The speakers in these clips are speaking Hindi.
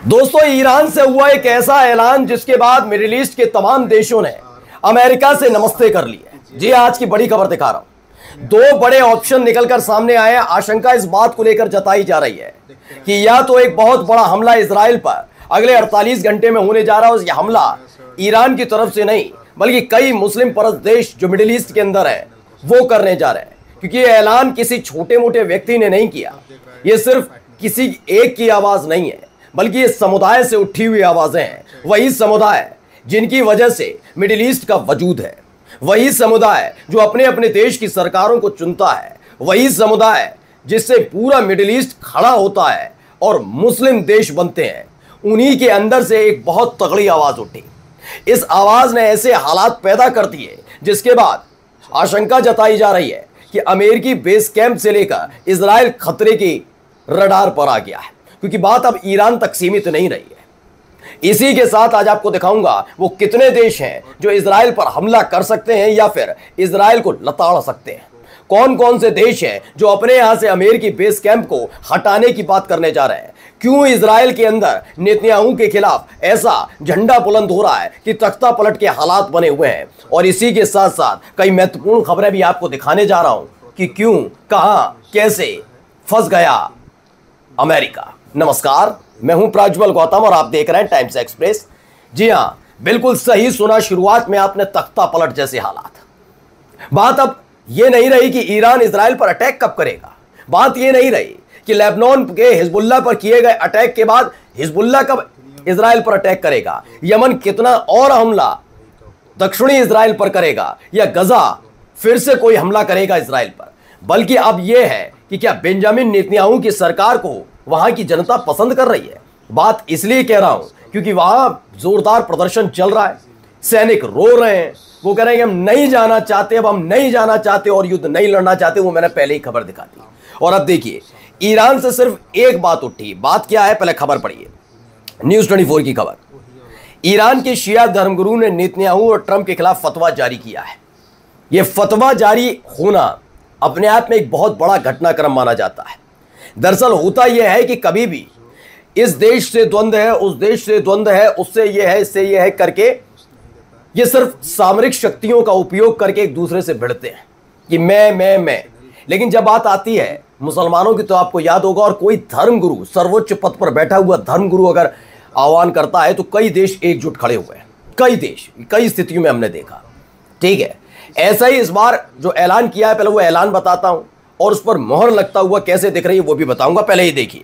दोस्तों, ईरान से हुआ एक ऐसा ऐलान जिसके बाद मिडिल ईस्ट के तमाम देशों ने अमेरिका से नमस्ते कर लिए। जी, आज की बड़ी खबर दिखा रहा हूं। दो बड़े ऑप्शन निकलकर सामने आए हैं। आशंका इस बात को लेकर जताई जा रही है कि या तो एक बहुत बड़ा हमला इजराइल पर अगले 48 घंटे में होने जा रहा है। यह हमला ईरान की तरफ से नहीं बल्कि कई मुस्लिम परस्त देश जो मिडिल ईस्ट के अंदर है वो करने जा रहे हैं, क्योंकि यह ऐलान किसी छोटे मोटे व्यक्ति ने नहीं किया। यह सिर्फ किसी एक की आवाज नहीं है, बल्कि ये समुदाय से उठी हुई आवाजें हैं। वही समुदाय जिनकी वजह से मिडिल ईस्ट का वजूद है, वही समुदाय जो अपने अपने देश की सरकारों को चुनता है, वही समुदाय जिससे पूरा मिडिल ईस्ट खड़ा होता है और मुस्लिम देश बनते हैं। उन्हीं के अंदर से एक बहुत तगड़ी आवाज उठी। इस आवाज ने ऐसे हालात पैदा कर दिए जिसके बाद आशंका जताई जा रही है कि अमेरिकी बेस कैंप से लेकर इजराइल खतरे की रडार पर आ गया है, क्योंकि बात अब ईरान तक सीमित नहीं रही है। इसी के साथ आज आपको दिखाऊंगा वो कितने देश हैं जो इजराइल पर हमला कर सकते हैं या फिर इजराइल को लताड़ सकते हैं। कौन कौन से देश हैं जो अपने यहां से अमेरिकी बेस कैंप को हटाने की बात करने जा रहे हैं। क्यों इजराइल के अंदर नेतन्याहू के खिलाफ ऐसा झंडा बुलंद हो रहा है कि तख्ता पलट के हालात बने हुए हैं। और इसी के साथ साथ कई महत्वपूर्ण खबरें भी आपको दिखाने जा रहा हूं कि क्यों, कहां, कैसे फंस गया अमेरिका। नमस्कार, मैं हूं प्रज्वल गौतम और आप देख रहे हैं टाइम्स एक्सप्रेस। जी हां, बिल्कुल सही सुना। शुरुआत में आपने तख्ता पलट जैसे हालात। बात अब यह नहीं रही कि ईरान इजराइल पर अटैक कब करेगा। बात यह नहीं रही कि लेबनान के हिजबुल्लाह पर किए गए अटैक के बाद हिजबुल्लाह कब इजराइल पर अटैक करेगा। यमन कितना और हमला दक्षिणी इजराइल पर करेगा, या गजा फिर से कोई हमला करेगा इजराइल पर। बल्कि अब यह है कि क्या बेंजामिन नेतन्याहू की सरकार को वहां की जनता पसंद कर रही है। बात इसलिए कह रहा हूं क्योंकि वहां जोरदार प्रदर्शन चल रहा है। सैनिक रो रहे हैं, वो कह रहे हैं कि हम नहीं जाना चाहते, अब हम नहीं जाना चाहते और युद्ध नहीं लड़ना चाहते। वो मैंने पहले ही खबर दिखा दी। और अब देखिए, ईरान से सिर्फ एक बात उठी। बात क्या है, पहले खबर पढ़िए। न्यूज 24 की खबर। ईरान के शिया धर्मगुरु ने नेतन्याहू और ट्रंप के खिलाफ फतवा जारी किया है। यह फतवा जारी होना अपने आप में एक बहुत बड़ा घटनाक्रम माना जाता है। दरअसल होता यह है कि कभी भी इस देश से द्वंद्व है, उस देश से द्वंद्व है, उससे यह है, इससे यह है करके ये सिर्फ सामरिक शक्तियों का उपयोग करके एक दूसरे से भिड़ते हैं कि मैं। लेकिन जब बात आती है मुसलमानों की, तो आपको याद होगा, और कोई धर्मगुरु सर्वोच्च पद पर बैठा हुआ धर्मगुरु अगर आह्वान करता है तो कई देश एकजुट खड़े हुए हैं। कई देश कई स्थितियों में हमने देखा। ठीक है, ऐसा ही इस बार जो ऐलान किया है, पहले वो ऐलान बताता हूं और उस पर मोहर लगता हुआ कैसे दिख रही है वो भी बताऊंगा। पहले ही देखिए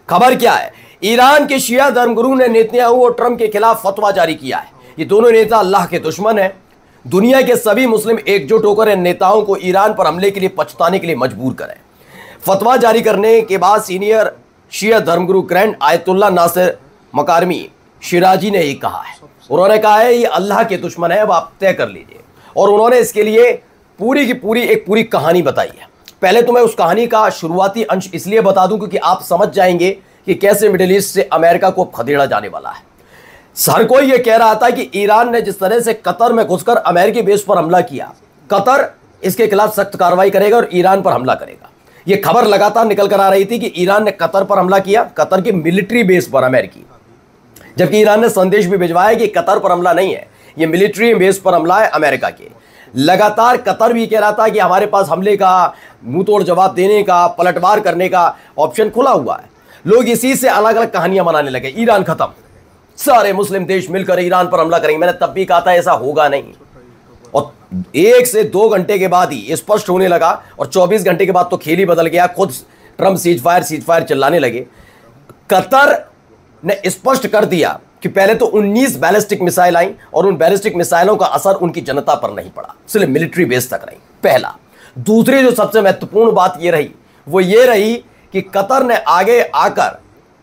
खबर क्या है। ईरान के शिया धर्मगुरु ने नेतन्याहू और ट्रंप के खिलाफ फतवा जारी किया है। ये दोनों नेता अल्लाह के दुश्मन हैं। दुनिया के सभी मुस्लिम एकजुट होकर इन नेताओं को ईरान पर हमले के लिए पछताने के लिए मजबूर करें। फतवा जारी करने के बाद सीनियर शिया धर्मगुरु ग्रैंड आयतुल्लाह नासिर मकारमी शिराजी ने यह कहा है। उन्होंने कहा है ये अल्लाह के दुश्मन है, अब आप तय कर लीजिए। और उन्होंने इसके लिए पूरी की पूरी एक पूरी कहानी बताई है। पहले तो मैं उस कहानी का शुरुआती अंश इसलिए बता दूं क्योंकि आप समझ जाएंगे कि कैसे मिडिल ईस्ट से अमेरिका को खदेड़ा जाने वाला है। हर कोई यह कह रहा था कि ईरान ने जिस तरह से कतर में घुसकर अमेरिकी बेस पर हमला किया, कतर इसके खिलाफ सख्त कार्रवाई करेगा और ईरान पर हमला करेगा। यह खबर लगातार निकल कर आ रही थी कि ईरान ने कतर पर हमला किया, कतर के मिलिट्री बेस पर अमेरिकी। जबकि ईरान ने संदेश भी भिजवाया कि कतर पर हमला नहीं है, यह मिलिट्री बेस पर हमला है अमेरिका के। लगातार कतर भी कह रहा था कि हमारे पास हमले का, मुंह तोड़ जवाब देने का, पलटवार करने का ऑप्शन खुला हुआ है। लोग इसी से अलग अलग कहानियां बनाने लगे। ईरान खत्म, सारे मुस्लिम देश मिलकर ईरान पर हमला करेंगे। मैंने तब भी कहा था ऐसा होगा नहीं। और 1 से 2 घंटे के बाद ही स्पष्ट होने लगा और 24 घंटे के बाद तो खेल ही बदल गया। खुद ट्रंप सीज फायर चिल्लाने लगे। कतर ने स्पष्ट कर दिया कि पहले तो 19 बैलिस्टिक मिसाइल आई और उन बैलिस्टिक मिसाइलों का असर उनकी जनता पर नहीं पड़ा, सिर्फ मिलिट्री बेस तक रही। पहला। दूसरी जो सबसे महत्वपूर्ण बात यह रही वो ये रही कि कतर ने आगे आकर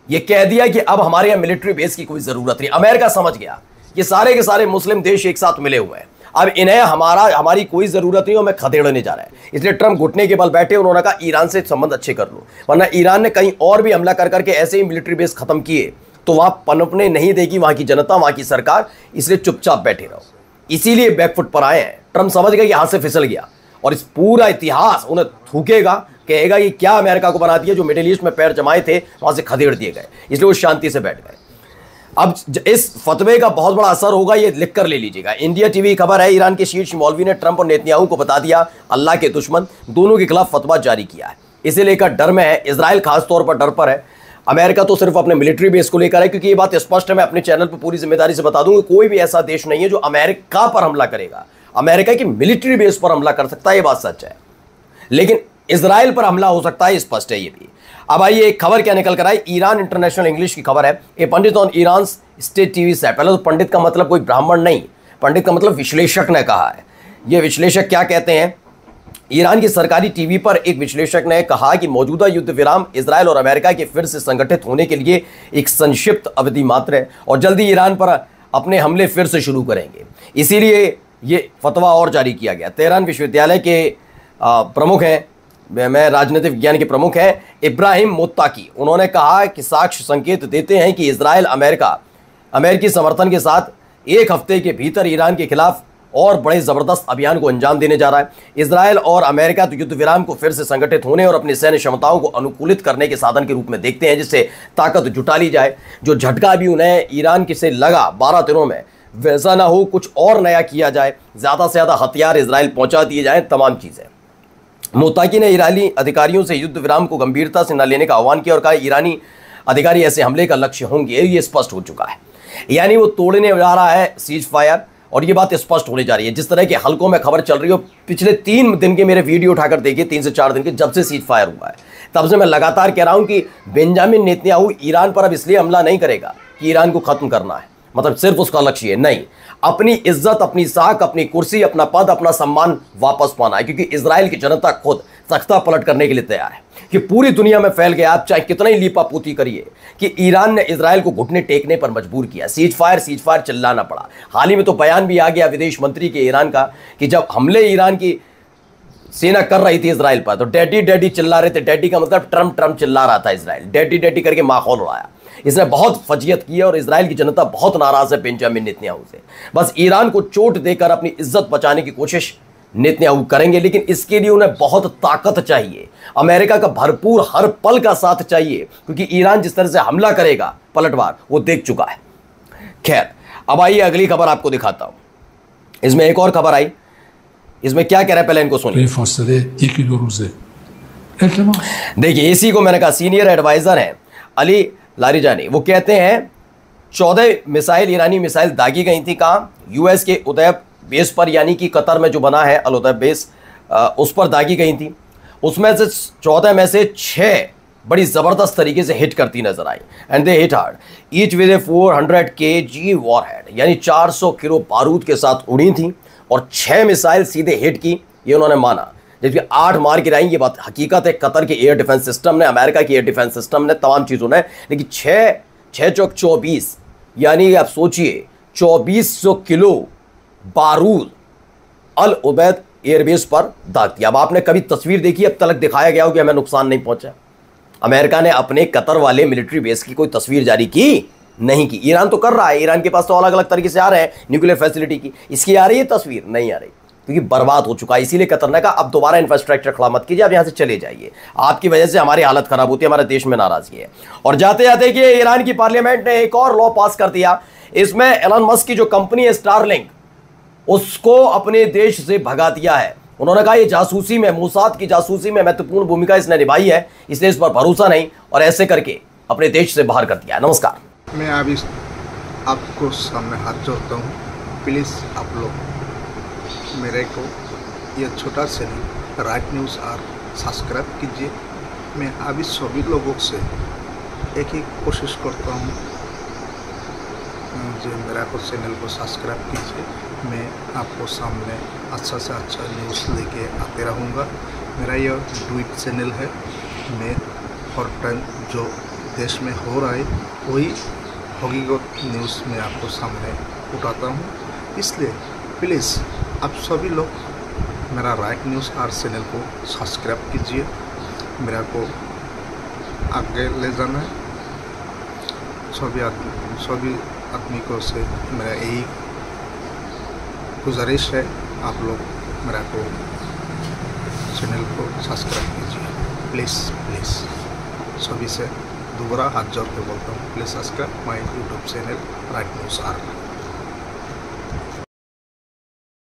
यह कह दिया कि अब हमारे यहां मिलिट्री बेस की कोई जरूरत नहीं। अमेरिका समझ गया कि सारे के सारे मुस्लिम देश एक साथ मिले हुए हैं, अब इन्हें हमारी कोई जरूरत नहीं, हमें खदेड़ने जा रहा है। इसलिए ट्रंप घुटने के बल बैठे। उन्होंने कहा ईरान से संबंध अच्छे कर लो, वरना ईरान ने कहीं और भी हमला कर करके ऐसे ही मिलिट्री बेस खत्म किए तो वहां पनपने नहीं देगी वहां की जनता, वहां की सरकार। इसलिए चुपचाप बैठे रहो। इसीलिए बैकफुट पर आए हैं। ट्रंप समझ गए कि यहां से फिसल गया और इस पूरा इतिहास उन्हें थूकेगा, कहेगा ये क्या अमेरिका को बना दिया, जो मिडिल ईस्ट में पैर जमाए थे वहां से खदेड़ दिए गए। इसलिए वो शांति से बैठ गए। अब इस फतवे का बहुत बड़ा असर होगा, ये लिख कर ले लीजिएगा। इंडिया टीवी की खबर है, ईरान के शीर्ष मौलवी ने ट्रंप और नेतन्याहू को बता दिया अल्लाह के दुश्मन, दोनों के खिलाफ फतवा जारी किया है। इसे लेकर डर में है इजराइल, खासतौर पर डर पर है। अमेरिका तो सिर्फ अपने मिलिट्री बेस को लेकर है, क्योंकि ये बात स्पष्ट है, मैं अपने चैनल पर पूरी जिम्मेदारी से बता दूंगा, कोई भी ऐसा देश नहीं है जो अमेरिका पर हमला करेगा। अमेरिका की मिलिट्री बेस पर हमला कर सकता है, ये बात सच है, लेकिन इजराइल पर हमला हो सकता है, स्पष्ट है ये भी। अब आइए एक खबर क्या निकल कर आई, ईरान इंटरनेशनल इंग्लिश की खबर है। ए पंडित ऑन ईरान स्टेट टीवी से। पहले तो पंडित का मतलब कोई ब्राह्मण नहीं, पंडित का मतलब विश्लेषक ने कहा है। ये विश्लेषक क्या कहते हैं, ईरान की सरकारी टीवी पर एक विश्लेषक ने कहा कि मौजूदा युद्ध विराम इजराइल और अमेरिका के फिर से संगठित होने के लिए एक संक्षिप्त अवधि मात्र है और जल्दी ईरान पर अपने हमले फिर से शुरू करेंगे। इसीलिए ये फतवा और जारी किया गया। तेहरान विश्वविद्यालय के प्रमुख हैं, मैं राजनीतिक विज्ञान के प्रमुख हैं, इब्राहिम मुत्ताकी, उन्होंने कहा कि साक्ष्य संकेत देते हैं कि इजराइल अमेरिकी समर्थन के साथ एक हफ्ते के भीतर ईरान के खिलाफ और बड़े जबरदस्त अभियान को अंजाम देने जा रहा है। इजराइल और अमेरिका तो युद्ध विराम को फिर से संगठित होने और अपनी सैन्य क्षमताओं को अनुकूलित करने के साधन के रूप में देखते हैं, जिससे ताकत जुटा ली जाए। जो झटका भी उन्हें ईरान से लगा 12 दिनों में, वैसा ना हो, कुछ और नया किया जाए, ज्यादा से ज्यादा हथियार इजराइल पहुंचा दिए जाए, तमाम चीजें। मुत्ताकी ने ईरानी अधिकारियों से युद्ध विराम को गंभीरता से न लेने का आह्वान किया और कहा ईरानी अधिकारी ऐसे हमले का लक्ष्य होंगे, ये स्पष्ट हो चुका है। यानी वो तोड़ने जा रहा है सीज फायर, और ये बात स्पष्ट होने जा रही है। जिस तरह के हलकों में खबर चल रही हो, पिछले 3 दिन के मेरे वीडियो उठाकर देखिए, 3 से 4 दिन के, जब से सीज फायर हुआ है तब से मैं लगातार कह रहा हूं कि बेंजामिन नेतन्याहू ईरान पर अब इसलिए हमला नहीं करेगा कि ईरान को खत्म करना है, मतलब सिर्फ उसका लक्ष्य है, नहीं, अपनी इज्जत, अपनी साख, अपनी कुर्सी, अपना पद, अपना सम्मान वापस पाना है। क्योंकि इजराइल की जनता खुद तख्ता पलट करने के लिए तैयार है कि पूरी दुनिया में फैल गया। आप चाहे कितना ही लीपापूती करिए कि ईरान ने इजराइल को घुटने टेकने पर मजबूर किया, सीज फायर चिल्लाना पड़ा। हाल ही में तो बयान भी आ गया विदेश मंत्री के ईरान का कि जब हमले ईरान की सेना कर रही थी इजराइल पर, तो डैडी डैडी चिल्ला रहे थे। डैडी का मतलब ट्रम्प चिल्ला रहा था, इजराइल डैडी डैडी करके माहौल उड़ाया। इसने बहुत फजीयत की है और इजराइल की जनता बहुत नाराज है बेंजामिन नेतन्याहू से। बस ईरान को चोट देकर अपनी इज्जत बचाने की कोशिश नेतन्याहू करेंगे, लेकिन इसके लिए उन्हें बहुत ताकत चाहिए, अमेरिका का भरपूर हर पल का साथ चाहिए, क्योंकि ईरान जिस तरह से हमला करेगा पलटवार, वो देख चुका है। खैर, अब आइए अगली खबर आपको दिखाता हूं। इसमें एक और खबर आई, इसमें क्या कह रहा है पहले इनको सुनिए। देखिए, इसी को मैंने कहा, सीनियर एडवाइजर हैं अली लारिजानी, वो कहते हैं 14 मिसाइल, ईरानी मिसाइल दागी गई थी। कहां? यूएस के उदैब बेस पर, यानी कि कतर में जो बना है अल उदैब बेस, उस पर दागी गई थी। उसमें से 14 में से 6 बड़ी जबरदस्त तरीके से हिट करती नजर आई, and they hit hard, each with a 400 kg warhead, यानी 400 किलो बारूद के साथ उड़ी थी और 6 मिसाइल सीधे हिट की, ये उन्होंने माना। जबकि 8 मार गिराई, ये बात हकीकत है। कतर के एयर डिफेंस सिस्टम ने, अमेरिका की एयर डिफेंस सिस्टम ने, तमाम चीज़ों ने, लेकिन 6 चौक 24, यानी आप सोचिए 2400 किलो बारूद अल उबैद एयरबेस पर दाग दिया। अब आपने कभी तस्वीर देखी, अब तक दिखाया गया हो कि हमें नुकसान नहीं पहुंचा। अमेरिका ने अपने कतर वाले मिलिट्री बेस की कोई तस्वीर जारी की नहीं की। ईरान तो कर रहा है, ईरान के पास तो अलग अलग तरीके से आ रहे हैं न्यूक्लियर फैसिलिटी की, इसकी आ रही है तस्वीर? नहीं आ रही, क्योंकि बर्बाद हो चुका है। इसीलिए कतर ने कहा अब दोबारा इंफ्रास्ट्रक्चर खड़ा मत कीजिए, आप यहां से चले जाइए, आपकी वजह से हमारी हालत खराब होती है, हमारे देश में नाराजगी है। और जाते जाते कि ईरान की पार्लियामेंट ने एक और लॉ पास कर दिया। इसमें एलन मस्क की जो कंपनी है स्टारलिंक, उसको अपने देश से भगा दिया है। उन्होंने कहा ये जासूसी में, मोसाद की जासूसी में महत्वपूर्ण भूमिका इसने निभाई है, इसलिए इस पर भरोसा नहीं, और ऐसे करके अपने देश से बाहर कर दिया है। नमस्कार, मैं अभी आपको सामने हाथ जोड़ता हूँ, प्लीज़ आप लोग मेरे को ये छोटा चैनल राइट न्यूज़ और सब्सक्राइब कीजिए। मैं अभी सभी लोगों से एक ही कोशिश करता हूँ जो मेरा को चैनल को सब्सक्राइब कीजिए। मैं आपको सामने अच्छा से अच्छा न्यूज़ लेके आते रहूँगा। मेरा यह ट्वीट चैनल है, मैं हर टाइम जो देश में हो रहा है वही हकीकत न्यूज़ में आपको सामने उठाता हूँ। इसलिए प्लीज़ आप सभी लोग मेरा राइट न्यूज़ आर चैनल को सब्सक्राइब कीजिए। मेरा को आगे ले जाना है। सभी आदमी को से मेरा यही गुजारिश है, आप लोग मेरा को चैनल को सब्सक्राइब कीजिए, प्लीज़ सभी से दोबारा हाथ जोड़ के बोलता हूँ, please subscribe my YouTube channel Right News are.